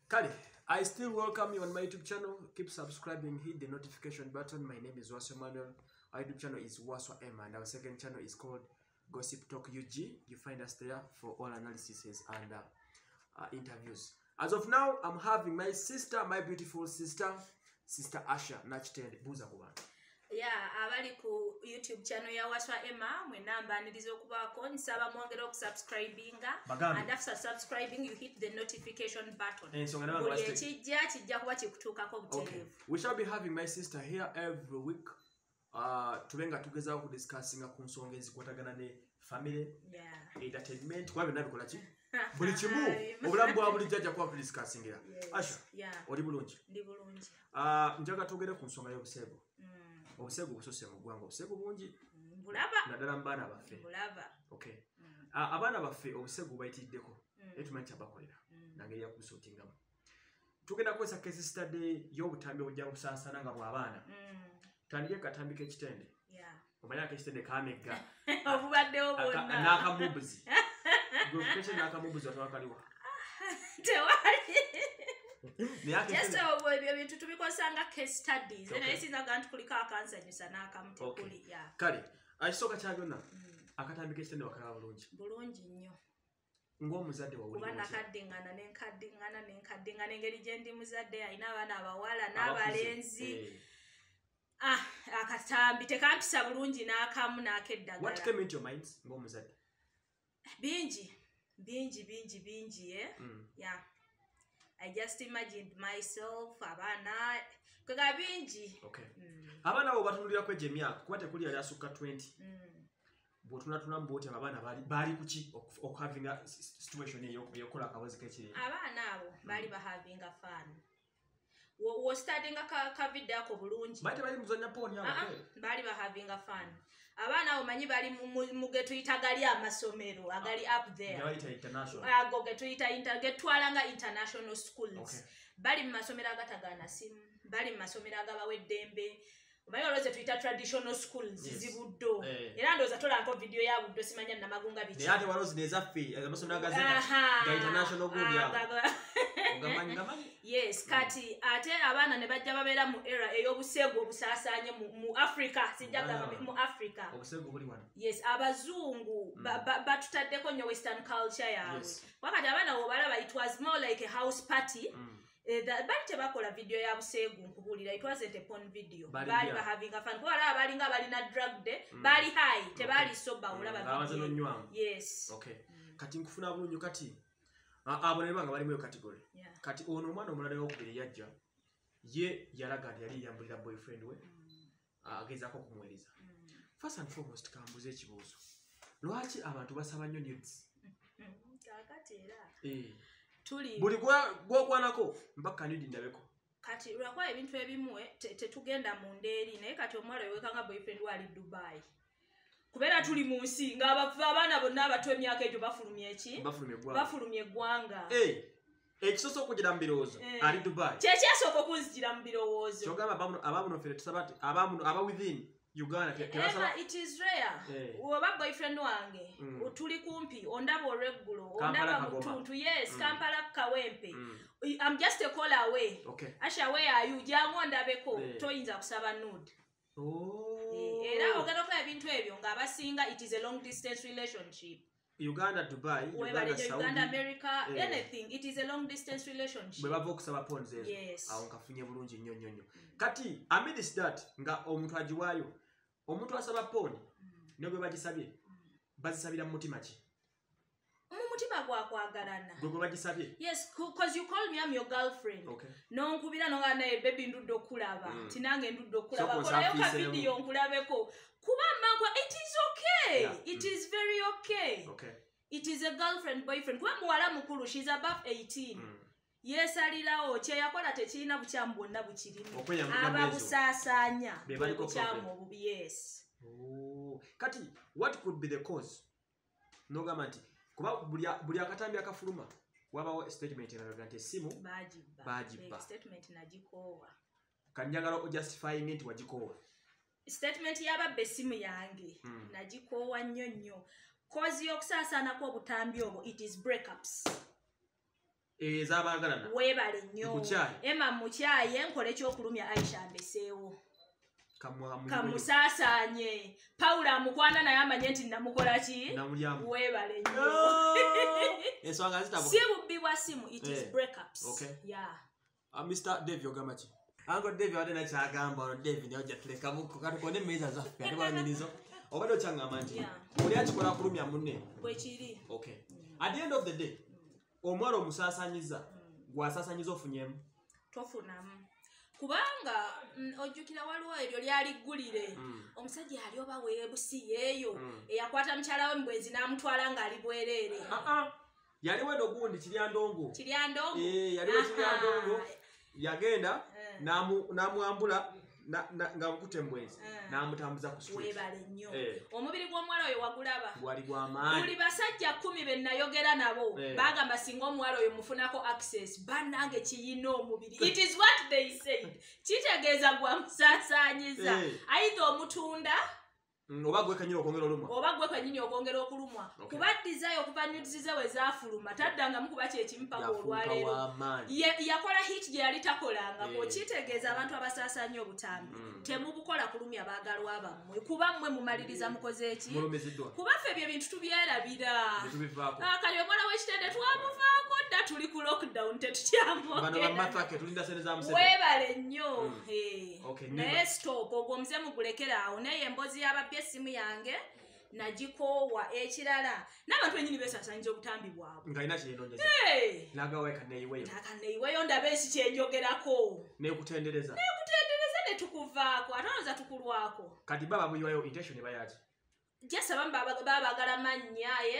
Kali, I still welcome you on my YouTube channel. Keep subscribing, hit the notification button. My name is Waswa Manuel. Our YouTube channel is Waswa Emma, and our second channel is called Gossip Talk UG. You find us there for all analyses and interviews. As of now, I'm having my sister, my beautiful sister, Sister Asha Nachted Buza Kuban. Yeah, abali ku YouTube channel ya Waswa Emma mwenamba nilizo kubako nsaba mwongera okusubscribinga and after subscribing you hit the notification button. Kijja kuba kikutuukako butereevu. We shall be having my sister here every week. Tubenga tugezaako kudiscussinga ku nsonga ezikwatagana ne family, entertainment, kwa byonna bikola ki? Buli kimu obulamu bwa buli jjajja kwa kudiscussingira. Asha, oli bulungi? Ndi bulungi. Njaga tugere ku nsonga y'obuseego. Obuseego busose mu ggwanga, obuseego bungi. Bulaba. Naddala mu baana baffe. Bulaba. Okay. Abaana baffe obuseego bayitiddeko. Etumanyi kyabakolera. Nangeri yakusuutingamu. Tugenda kukozesa case study y'obutambi obujja busaasana nga bw'abaana. Tandike katambi k'ekitende. Omanya ak'ekitende kaamegga. Obubaddewo bwonna. N'akamubuzi. Gwe n'akamubuzi watwakaliwa. Tewali. Just ebyo bintu tubikozesanga case studies. Naye sinza gantu kuliko akansanyusa n'akamu tekuli. Kale, ekisooka kya byonna akatambi k'ekitende wakalaba bulungi. Bulungi nnyo. Ng'omuzadde wawulira. Kuba nakaddiŋŋana engeri gye ndi muzadde alina abaana abawala n'abalenzi. Akatambi tekampisa bulungi n'akamu n'akeddagala. What came into your mind ng'omuzadde? Bingi, yeah. I just imagined myself, abana, kwega bingi. Okay. Abana abo batunulira kweje emyaka, kuba tekuli yali asukka 20. Bw'otunatuna mboti abana bali kuki okuhavinga situation eyokola akawozi k'ekirere. Abaana abo bali bahavinga fun. Wo studying ka video ako bulungi. Bali muzanya poni abo. Bali bahavinga fun. Abaana omanyi bali mu getuyita gali amasomero agali up there. Gaita international. Ago getuyita getwalanga international schools. Okay. Bali mu masomero agatagana simu, bali mu masomero agabaweddembe. Omanyi olowooza tuyita traditional schools zibuddo. Era ndowooza tolanko video ya buddo simanya namagunga biki. Naye ate walozi nezaffe amasomero agazeka ga international gulya. Yes, kati ate abaana ne bajja babeera mu era ey'obuseego obusaasaanye mu Africa, sijjaga mu Africa. Obuseego buli wano. Yes, abazungu batutaddeko nnyo western culture yaabwe. Wakati abaana bw'obalaba it was more like a house party. Bali tebakola video ya buseegu nkubulira, it wasn't a porn video. Bali having a fun. Kuba alaba balinga balina drug day, bali high, tebali sober olaba video. Yes. Okay. Kati nkufuna bulungi kati abo ne banga bali mu category. Kati ono omwana omulala y'okubiri yajja ye yalaga nti yali yambulira boyfriend we agezaako okumuweereza. First and foremost kambuze ekibuuzo, lwaki abantu basaba nnyo nudes? Kakati era tuli buli gw'okwanako mpaka nude ndabeko. Kati lwakwa ebintu ebimu tetugenda mu ndeeri, naye kati omwala wewekanga boyfriend we ali Dubai. Kubeera tuli mu nsi ng'abaana bonna abato emyaka egyo bafulumye eki? Bafulumye eggwanga. Ekisoso okugira mu birowoozo ali Dubai. Kyekyasooka okunzijira mu birowoozo. Kyogamba abamuno ffe tusaba ti aba within Uganda tebasaba. It is rare. Oba boyfriend wange tuli kumpi ondaba olweggulo ondaba mu ttuntu. Yes, Kampala Kawempe. I'm just a call away. Okay. Asha, where are you? Jangu ondabeko toyinza kusaba nude. Era ogenda okola ebintu ebyo ng'abasinga it is a long distance relationship. Uganda, Dubai, Uganda, Saudi, Uganda, America, anything. It is a long distance relationship. Bwe bava okusaba pons ezo. Yes. Awo nkafunye bulungi nnyo. Kati amidst that nga omuntu agiwaayo, omuntu asaba poni ne bwe bagisabye bazisabira mu mutima ki? Mutima gwakwagalana. Gwe bagisabye? Yes, because you call me, I'm your girlfriend. Okay. Nonkubira nonga naye baby ndudde okulaba. Tinange ndudde okulaba. Kolayo ka video nkulabeko. Kuba mangwa it is okay. Yeah. It is very okay. Okay. It is a girlfriend boyfriend. Kuba muwala mukulu, she's above 18. Yes, alirawo kye yakola tekirina bukyamu bwonna bukirimu. Ababusaasaanya bukyamu obubi. Yes. Kati what could be the cause? Nogamba nti kuba buli akatambi akafuluma wabawo statement eraga nti essimu baagibba. Statement nagikoowa. Kanjagala ojustifying nti wagikoowa. Statement yababba essimu yange nagikoowa nnyo. Cause y'okusaasaanako obutambi obwo it is breakups. ez'abaagalana weebale nnyo Emma mukyaye nkole ekyokulumya Aisha mbeseewo kamusaasaanye Paula amukwana naye amanye nti namukola ki weebale nnyo ensonga zitabuka si bubbi bwa simu it is breakups Mr. Dave ogamba ki Uncle Dave wadde nakyagamba ono Dave naye ojja tuleka buko katukone emmeeza zaffe ate bwanyinizo obadde okyangamba nti oli akikola kulumya munne bwekiri at the end of the day omwala omusaasanyiza gwasaasanyiza ofunyemu tofunamu kubanga ojjukira waliwo eryo lyaliggulire omusajja yali oba weebusi yeeyo eyakwata mukyala we mbwenzi n'amutwala ng'ali bwereere yaliwo eno gundi Kiryandongo yaliwo Kiryandongo yagenda n'amwambula nga mukute mbwenzi n'amutambuza ku street weebale nnyo omubiri gw'omuwala oyo wagulaba gwali gw'amaanyi buli basajja 10 be nayogera nabo bagamba singa omuwala oyo mufunako access bannange kiyina omubiri it is what they said kitegeeza gwamusaasaanyiza aidha omutunda oba gwe kanyini okwongera okulumwa kubaddizayo okuva nudizize we zaafuluma taddanga mukuba kyekimupako olwaleero yakola hit gye yali takolangako kitegeeza abantu abasaasaanya obutambi temubukola kulumya baagalwa bammwe kuba mmwe mumaliriza mukoze eki kuba ffe ebyo bintu tubyerabira kali omwana w'ekitende twamuvaako dda tuli ku lockdown tetukyamweebale nnyo naye stop ogwo omuze mugulekera naye emboozi y'ababbi esimu yange nagikoowa ekirala n'abantu benyini beesaasanyiza obutambi bwabwe ng'alina kyenonyeza nakaneyiweyo ndaba ensi kyenjogerako nekutendereza netukuvaako ate olowooza tukulwako kati baba buyiwayo intention eba yaki just abamu babagala mannyaye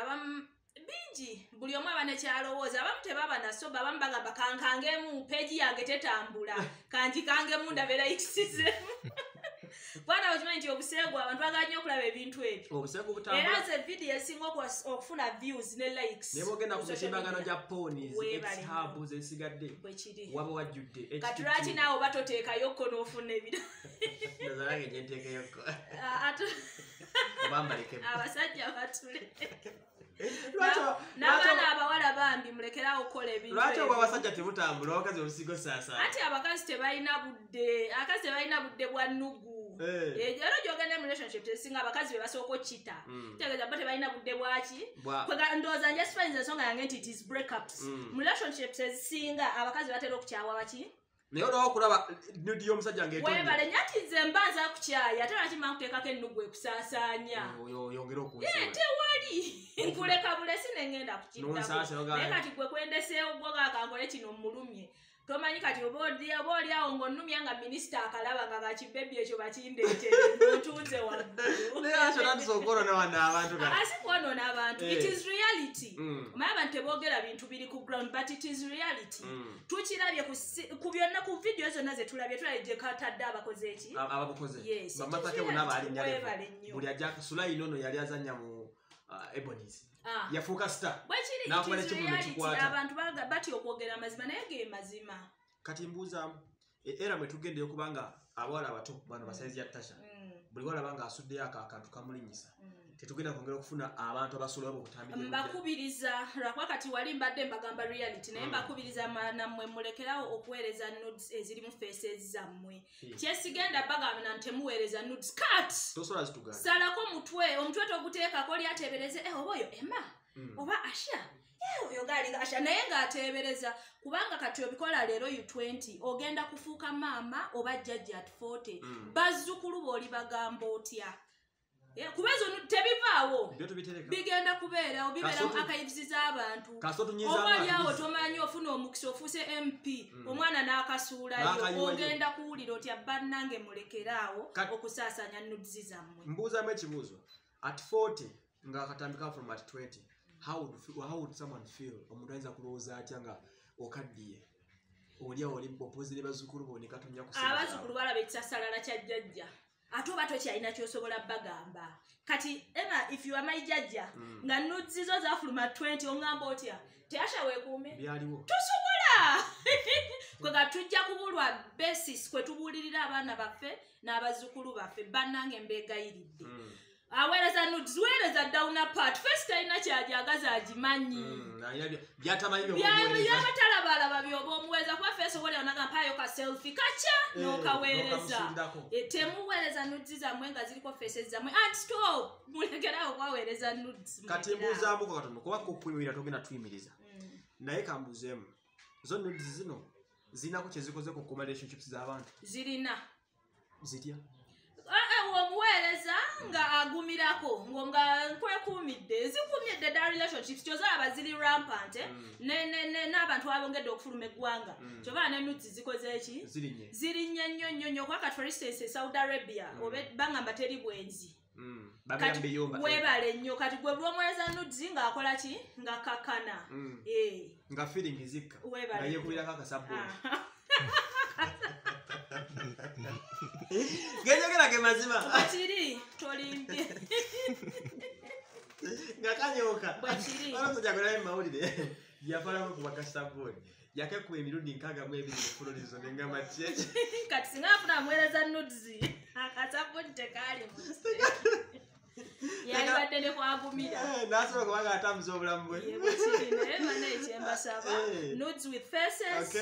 abamu bingi buli omu aba nekyalowooza abamu tebaba nasoba abamu bagamba kankangemu peegi yange tetambula kankikangemu ndabeera ikisizemu bwana okimanyi nti obuseegu abantu bagala nnyo okulaba ebintu ebyo era nze vidiyo esinga okufuna views ne likes nebogenda ku mitimbagano gya ponies exhubs ezisigadde waba wajjudde kati lwaki naawe oba toteekayokko n'ofuna ebira nazalange gyenteekeyokko abasajja batule n'abaana abawala bambi mulekerawo okukola ebintu lwaki obwo abasajja tebutambula abakazi obusigo saasa ati abakazi tebalina budde bwa nnugu era gyogenda mu relationship tezisinga abakazi be basooka okkita kitegeeza bo tebalina budde bwaki ndowooza njasifanyiriza ensonga yange nti it is breakups mu relationships ezisinga abakazi batera okukyawa baki naye olwawo okulaba nudi y'omusajja weebale nyati nze mbanza kukyaya ate lwakimala kuteekako ennugu ekusaasaanya yongere okunsula tewali nkuleka bulesi nengenda kukiddako naye kati gwe kwendeseewo gwogakankole kino mulumye tomanyi kati oba oliawo ng'onnumya nga minisita akalaba nga kakibebi ekyo bakindeetere ntunze wagguluasi kwonoona abantu it is reality omanyi abantu teboogera bintu biri ku ground but it is reality tukirabye ku byonna ku vidiyo zonna zetulabye gye katadde abakoze eki buli ajja sulayini ono yali azanya mu Ebonies yafuuka star abantu batya okwogera amazima naye ge mazima kati mbuuzaamu era mwe tugendeyo kubanga abawala abato bano basaizi ya tasha buli walaba nga asuddeyo akantu kamulinyisa tetugenda kwongera okufuna abantu abasulawo obutambi mbakubiriza lwakuba kati wali mbadde mbagamba reality naye mbakubiriza nammwe mulekerawo okuweereza nudes ezirimu faces zammwe kyesigenda bagamba ntemuweereza nudes cut salako omutwe toguteekako lyateebereze oba oyo Emma oba Asha oyo galinga Asha naye ng'ateebereza kubanga kati obikola leero U20 ogenda kufuuka maama oba jjajja at 40 bazzukulu booli bagamba otya kuba ezo tebivaawo bigenda kubeerawo bibeeramu akayivuzi z'abantu obalyawo tomanyi ofuna omukisa ofuuse MP omwana n'akasuulayo ogenda kuwulira otya bannange mulekeraawo okusaasaanya nudizi zammwe mbuuzaamu ekibuuzo at 40 nga akatambika from at 20 how would someone feel omuntu ayinza kulowooza atya nga okaddiye oliawo oli opozi ne bazzukulu bo ne katonya kusa abazzukulu balaba ekisasalala kya jjajja ate oba tokyalina kyosobola bagamba kati Emma if you are my jjajja nga nudes zo zafuluma 20 ongamba otya Asha weekuume byaliwo tosobola kwega tujja kubulwa basis kwe tubuulirira abaana baffe n'abazzukulu baffe bannange mbeegayiridde aweereza nudes weereza dawuna part first talina kyajagaza agimanyi by'abatalabalaba byoba omuweereza kuba feesi oba olyaonaga mpaayo ka selfie kaca n'okaweereza temuweereza nudes zammwe nga ziriko feesi zammwe and stop mulekerawo okwaweereza nudes kati mbuuzaamuko katono kuba kukuyimirira togenda tuyimiriza naye kambuuzeemu zo nudes zino zirinaku kye zikoze ku kuma relationships z'abantu zirina zitya omuweereza nga agumirako nga nkwekuumidde zikumidde da relationships kyozalaba ziri rampant n'abantu abongedde okufuluma eggwanga kyoba ne nudes zikoze eki zirinnye nnyo kwa kati for instance Saudi Arabia bangamba teri bwenzi webale nnyo kati gwe lw'omuweereza nudes ng'akola ki ng'akakana nga feeling zikka nga yeekubirako akasabbuuni genyogera ge mazima bwekiri tolimpye nga kanyoka bwekiri olokujagolayo mumawulire yafalako kubakasabbuuni yakekuba emirundi 62 efulolizo nengamba kyeki kati singa afuna amuweereza nudes akasabbuuni tekaali yalibadde ne kwagumira nasobola kubanga atambuza obulamu bwe bwekiri naye bana ekyembasaba nudes with faces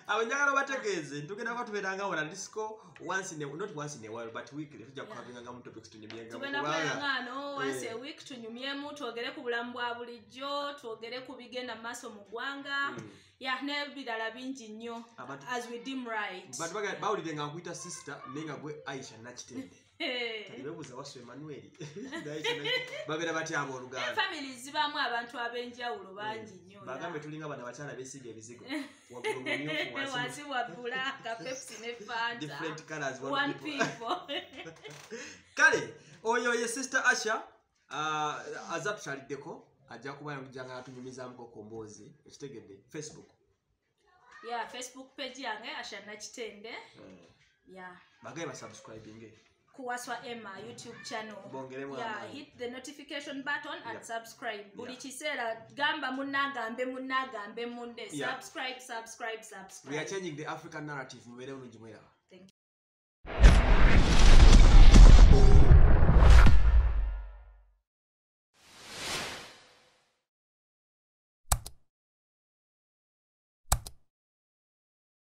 abo njagala bategeeze ntugenda kuba tubeeranga wona disco not once in a while but weekly tujja kuhavinganga mu topics tunyumyenga tugenda kubeerangano once a week tunyumyemu twogere ku bulamu bwa bulijjo twogere ku bigenda mu maaso mu ggwanga n'ebirala bingi nnyo as we deem right bawulire nga nkuyita sister naye nga gwe Aisha Nakitende kati bebuuza Wasu Emmanuel babeera batya abooluganda families zibaamu abantu ab'enjawulo bangi nnyo bagambe tulinga bano abakyala beesiga ebizigo wansi wa bbulaaka pepsi ne fanta different colors one people kale oyo ye sister Asha aza tukyaliddeko ajja kubayangujanga atunyumizamuko komboozi ekitegedde Facebook Facebook page yange Asha Nakitende bagaye basubscribing Kuwaswa Emma YouTube channel. Hit the notification button and subscribe. Buli kiseera gamba munnagambe munde. Subscribe. We are changing the African narrative.